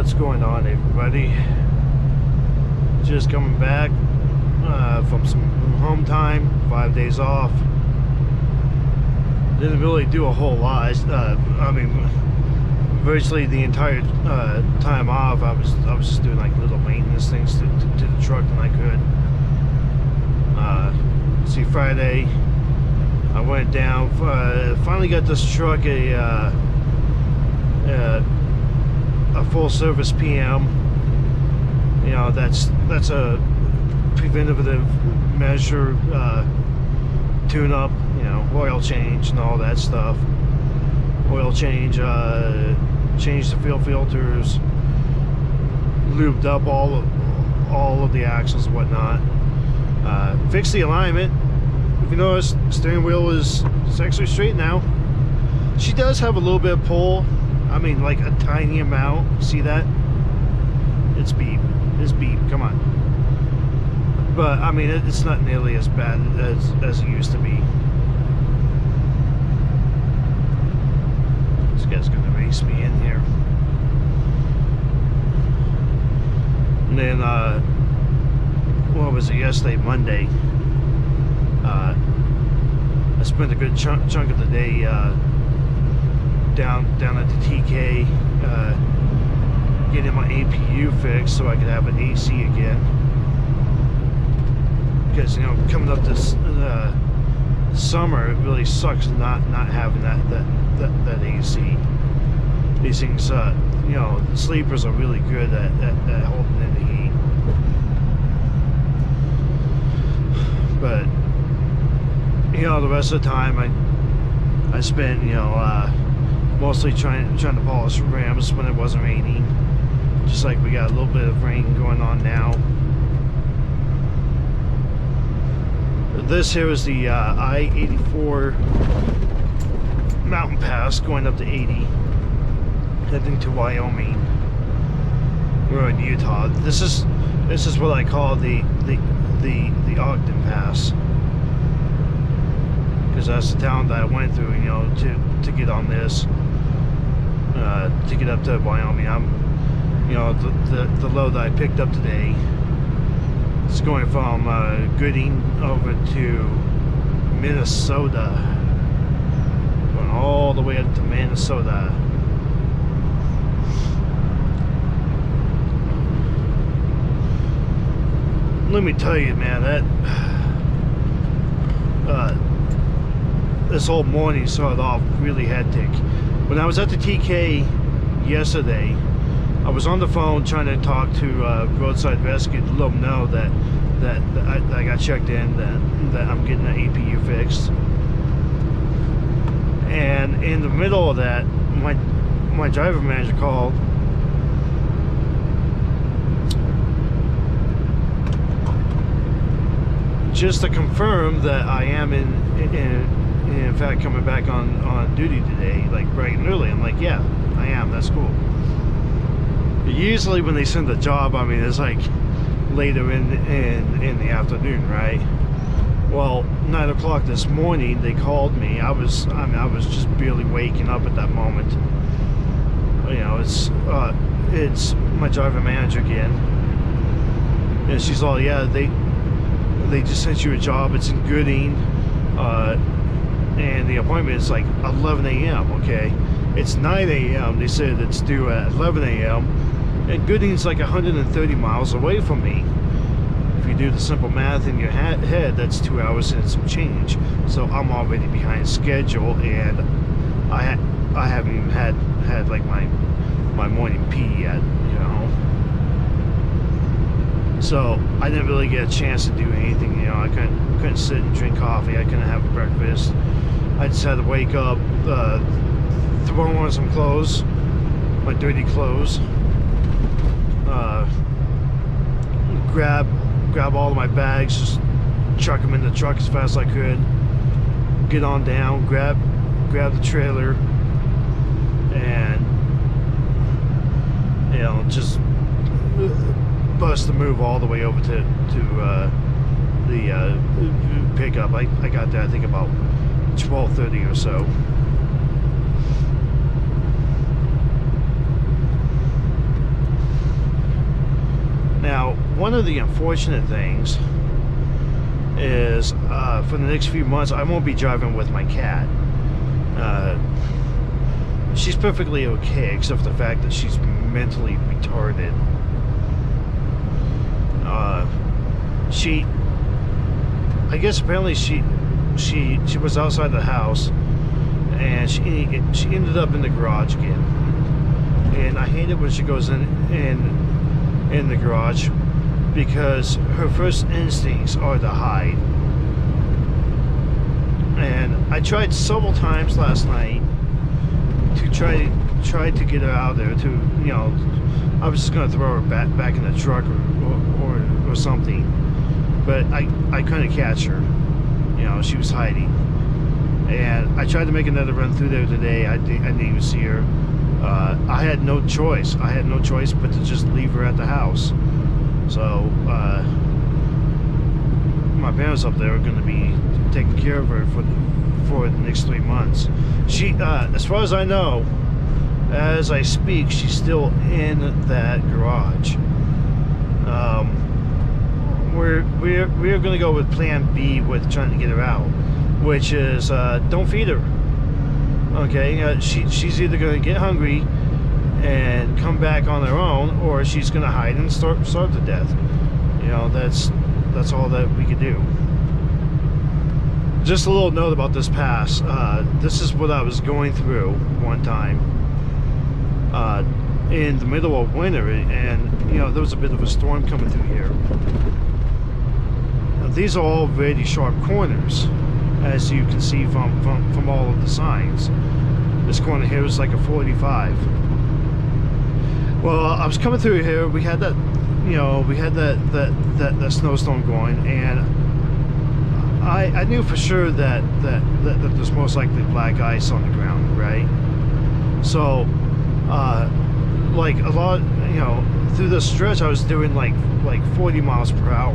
What's going on, everybody? Just coming back from some home time, 5 days off. Didn't really do a whole lot. I mean, virtually the entire time off, I was just doing like little maintenance things to the truck when I could. See, Friday, I went down. Finally got this truck a full service PM. You know, that's a preventative measure, tune up, you know, oil change and all that stuff. Oil change, change the fuel filters, lubed up all of the axles and whatnot. Fix the alignment. If you notice, the steering wheel is actually straight now. She does have a little bit of pull. I mean, like a tiny amount. See that? It's beep. It's beep. Come on. But I mean, it's not nearly as bad as it used to be. This guy's gonna race me in here. And then, what was it? Yesterday, Monday. I spent a good chunk of the day down at the TK, getting my APU fixed so I could have an AC again. Because, you know, coming up this summer, it really sucks not having that AC. These things, you know, the sleepers are really good at holding in the heat. But, you know, the rest of the time I spent, you know, mostly trying to polish rims when it wasn't raining. Just like we got a little bit of rain going on now. This here is the I-84 mountain pass going up to 80, heading to Wyoming. We're in Utah. This is what I call the Ogden Pass, because that's the town that I went through, you know, to get on this, to get up to Wyoming. You know, the load that I picked up today, it's going from Gooding over to Minnesota, going all the way up to Minnesota. Let me tell you, man, that this whole morning started off really hectic. When I was at the TK yesterday, I was on the phone trying to talk to Roadside Rescue to let them know that I got checked in, that I'm getting the APU fixed. And in the middle of that, my driver manager called. Just to confirm that I am in fact coming back on duty today, like bright and early. I'm like, yeah, I am. That's cool. Usually when they send a job, I mean, it's like later in the afternoon, right? Well, 9 o'clock this morning, they called me. I was just barely waking up at that moment. You know, it's my driver manager again, and she's all, yeah, they just sent you a job. It's in Gooding, and the appointment is like 11 a.m. Okay, it's 9 a.m. They said it's due at 11 a.m. and Gooding's like 130 miles away from me. If you do the simple math in your head, that's 2 hours and some change. So I'm already behind schedule, and I haven't even had like my morning pee yet, you know. So I didn't really get a chance to do anything, you know. I couldn't sit and drink coffee. I couldn't have breakfast. I just had to wake up, throw on some clothes, my dirty clothes, grab all of my bags, just chuck them in the truck as fast as I could, get on down, grab the trailer, and, you know, just bust the move all the way over to the pickup. I got there, I think, about 12:30 or so. one of the unfortunate things is for the next few months I won't be driving with my cat. She's perfectly okay, except for the fact that she's mentally retarded. I guess apparently she was outside the house, and she ended up in the garage again. And I hate it when she goes in the garage, because her first instincts are to hide. And I tried several times last night to try to get her out there. To, you know, I was just gonna throw her back in the truck or something, but I couldn't catch her. You know, she was hiding. And I tried to make another run through there today. I didn't even see her. I had no choice. I had no choice but to just leave her at the house. So my parents up there are going to be taking care of her for the next 3 months. She, as far as I know, as I speak, she's still in that garage. We're going to go with Plan B with trying to get her out, which is don't feed her. Okay, she's either going to get hungry and come back on her own, or she's going to hide and starve to death. You know, that's all that we can do. Just a little note about this pass. This is what I was going through one time in the middle of winter, and you know, there was a bit of a storm coming through here. Now, these are all very sharp corners, as you can see from all of the signs. This corner here is like a 45. Well, I was coming through here. We had that, you know, we had that snowstorm going, and I knew for sure that there's most likely black ice on the ground, right? So, like a lot, you know, through this stretch, I was doing like 40 miles per hour.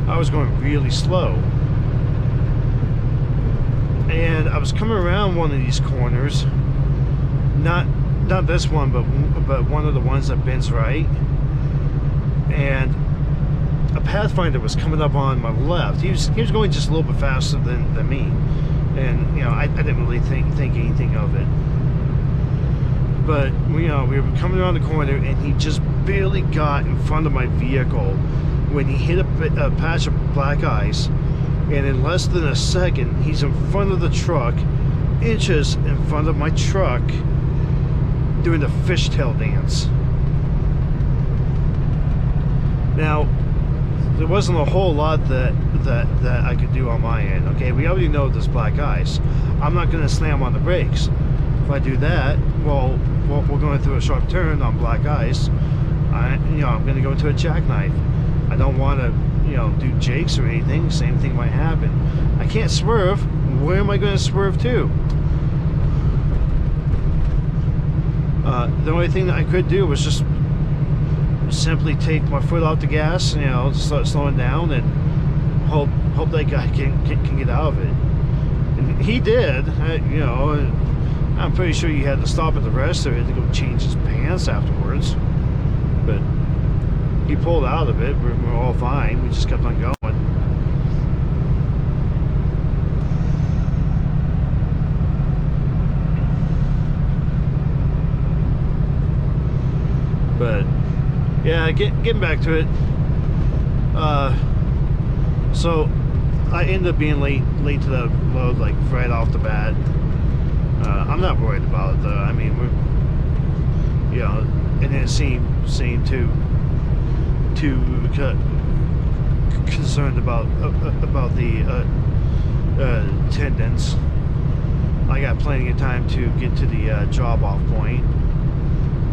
I was going really slow. And I was coming around one of these corners, not this one, but one of the ones that bends right, and a Pathfinder was coming up on my left. He was going just a little bit faster than me, and you know, I didn't really think anything of it. But you know, we were coming around the corner, and he just barely got in front of my vehicle when he hit a patch of black ice. And in less than a second, he's in front of the truck, inches in front of my truck, doing the fishtail dance. Now, there wasn't a whole lot that I could do on my end. Okay, we already know there's black ice. I'm not going to slam on the brakes. If I do that, well, we're going through a sharp turn on black ice. I'm going to go into a jackknife. I don't want to, you know, do jakes or anything. Same thing might happen. I can't swerve. Where am I going to swerve to? The only thing that I could do was just simply take my foot off the gas, you know, start slowing down, and hope that guy can get out of it. And he did. You know, I'm pretty sure he had to stop at the rest area to go change his pants afterwards. But he pulled out of it. We're all fine. We just kept on going. But yeah, getting back to it. So I ended up being late to the load, like right off the bat. I'm not worried about it though. I mean, we're, you know, and it seemed too concerned about the attendance. I got plenty of time to get to the job off point.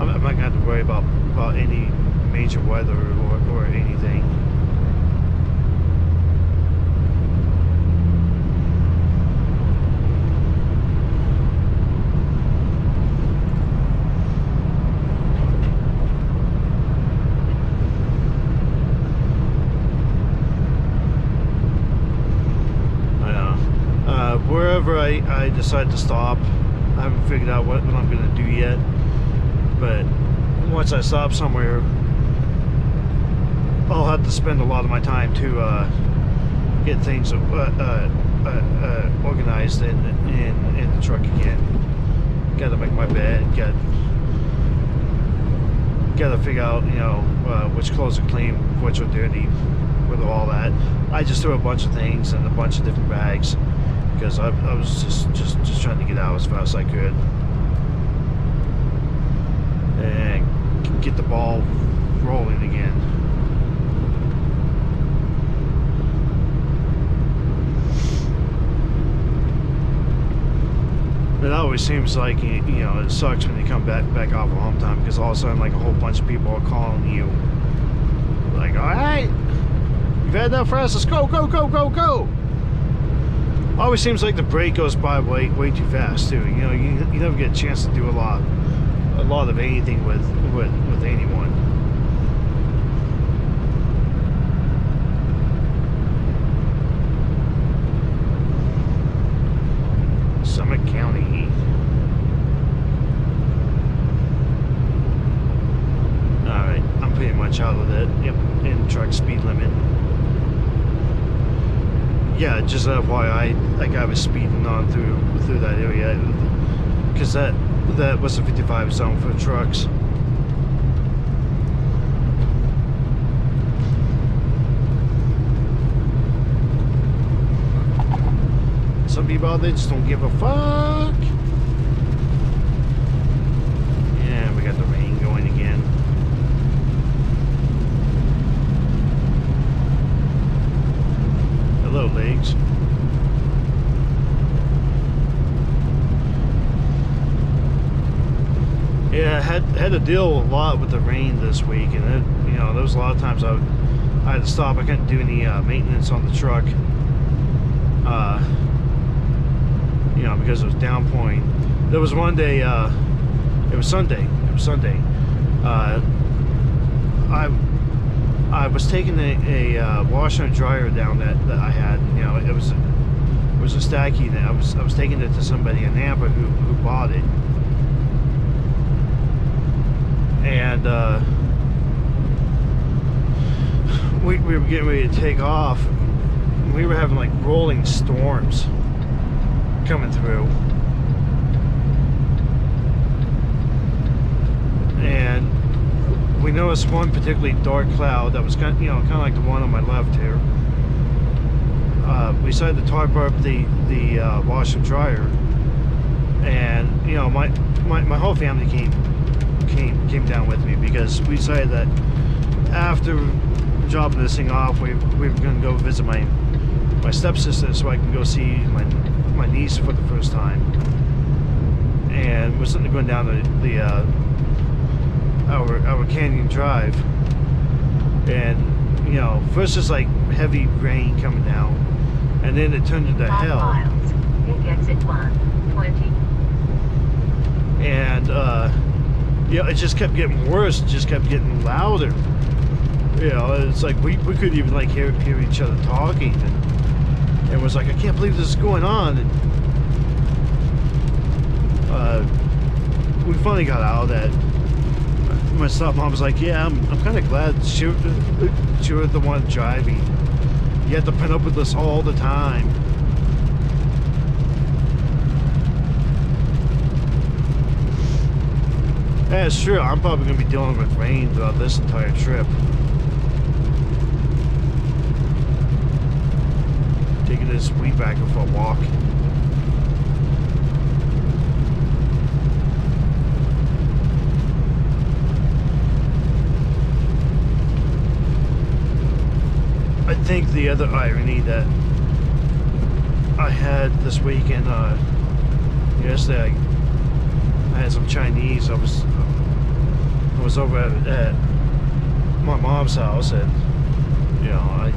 I'm not going to have to worry about any major weather or anything. Wherever I decide to stop, I haven't figured out what I'm going to do yet. But once I stop somewhere, I'll have to spend a lot of my time to get things organized in the truck again. Got to make my bed. Got to figure out, which clothes are clean, which are dirty, with all that. I just threw a bunch of things in a bunch of different bags because I was just trying to get out as fast as I could and get the ball rolling again. It always seems like, it sucks when you come back off of home time because all of a sudden, like, a whole bunch of people are calling you. Like, all right, you've had enough for us, let's go, go, go, go, go. Always seems like the break goes by way too fast, too. You never get a chance to do a lot of anything with anyone. Summit County. Alright, I'm pretty much out of it. Yep, in truck speed limit. Yeah, just FYI, like I was speeding on through that area because that was a 55 zone for trucks. Some people, they just don't give a fuck. Yeah, we got the rain going again. Hello, legs. Yeah, I had to deal a lot with the rain this week, and there was a lot of times I had to stop. I couldn't do any maintenance on the truck. Because it was downpouring. There was one day, it was Sunday. I was taking a washer and dryer down that I had. It was a stacky that I was taking it to somebody in Nampa who bought it, and we were getting ready to take off. We were having like rolling storms coming through, and we noticed one particularly dark cloud that was kind of like the one on my left here. We decided to tarp up the washer and dryer, and my whole family came down with me because we decided that after dropping this thing off, we were going to go visit my stepsister so I can go see my niece for the first time. And we're sitting going down our canyon drive, and first it's like heavy rain coming down, and then it turned into 5 hell. miles. It gets at 120. And it just kept getting worse. It just kept getting louder. It's like we couldn't even like hear each other talking, and it was like, I can't believe this is going on. And we finally got out of that. My stepmom was like, yeah, I'm kind of glad she was the one driving. You had to put up with this all the time. Yeah, it's true. I'm probably going to be dealing with rain throughout this entire trip. Taking this weed whacker for a walk. I think the other irony that I had this weekend, yesterday, I had some Chinese. I was over at my mom's house, and I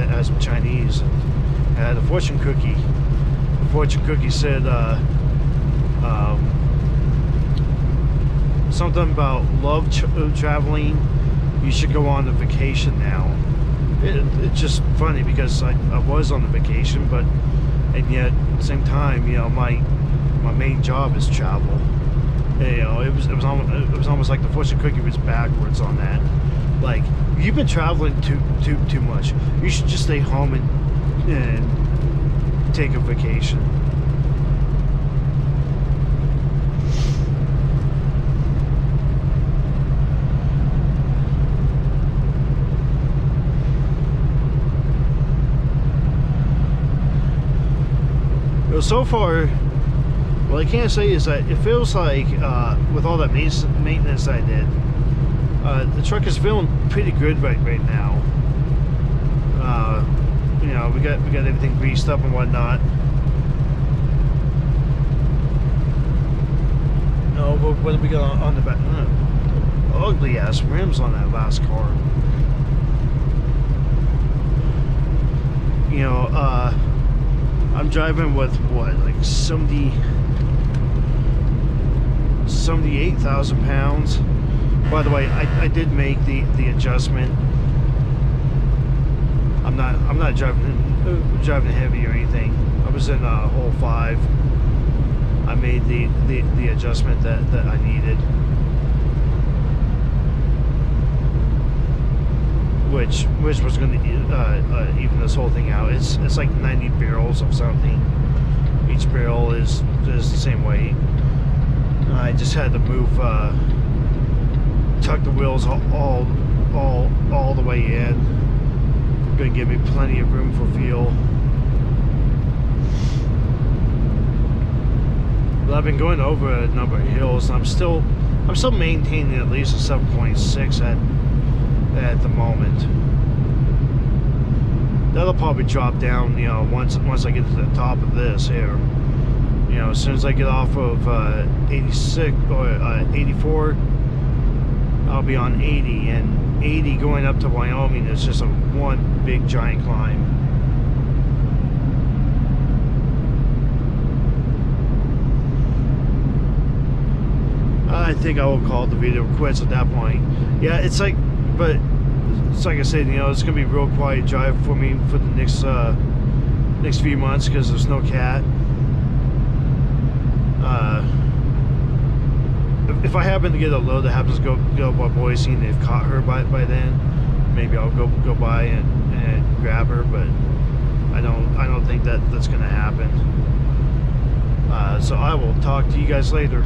had some Chinese, and I had a fortune cookie. The fortune cookie said something about love traveling. You should go on a vacation now. It's just funny because I was on a vacation, and yet at the same time, my main job is travel. You know, it was almost like the fortune cookie was backwards on that. Like, you've been traveling too much. You should just stay home and take a vacation. Well, so far, what I can't say is that it feels like with all that maintenance I did, the truck is feeling pretty good right now. You know, we got everything greased up and whatnot. No, but what did we got on the back? Ugly ass rims on that last car. You know, I'm driving with what, like 78,000 pounds. By the way, I did make the adjustment. I'm not driving heavy or anything. I was in hole 5. I made the adjustment that I needed, which was going to even this whole thing out. It's like 90 barrels of something. Each barrel is the same weight. I just had to move, tuck the wheels all the way in. Going to give me plenty of room for fuel. But I've been going over a number of hills, and I'm still maintaining at least a 7.6 at the moment. That'll probably drop down, you know, once I get to the top of this here. You know, as soon as I get off of 86 or 84, I'll be on 80, and 80 going up to Wyoming is just one big giant climb. I think I will call the video quits at that point. Yeah, it's like, but it's like I said, you know, it's gonna be a real quiet drive for me for the next few months because there's no cat. If I happen to get a load that happens to go by Boise and they've caught her by then, maybe I'll go by and grab her. But I don't think that's gonna happen. So I will talk to you guys later.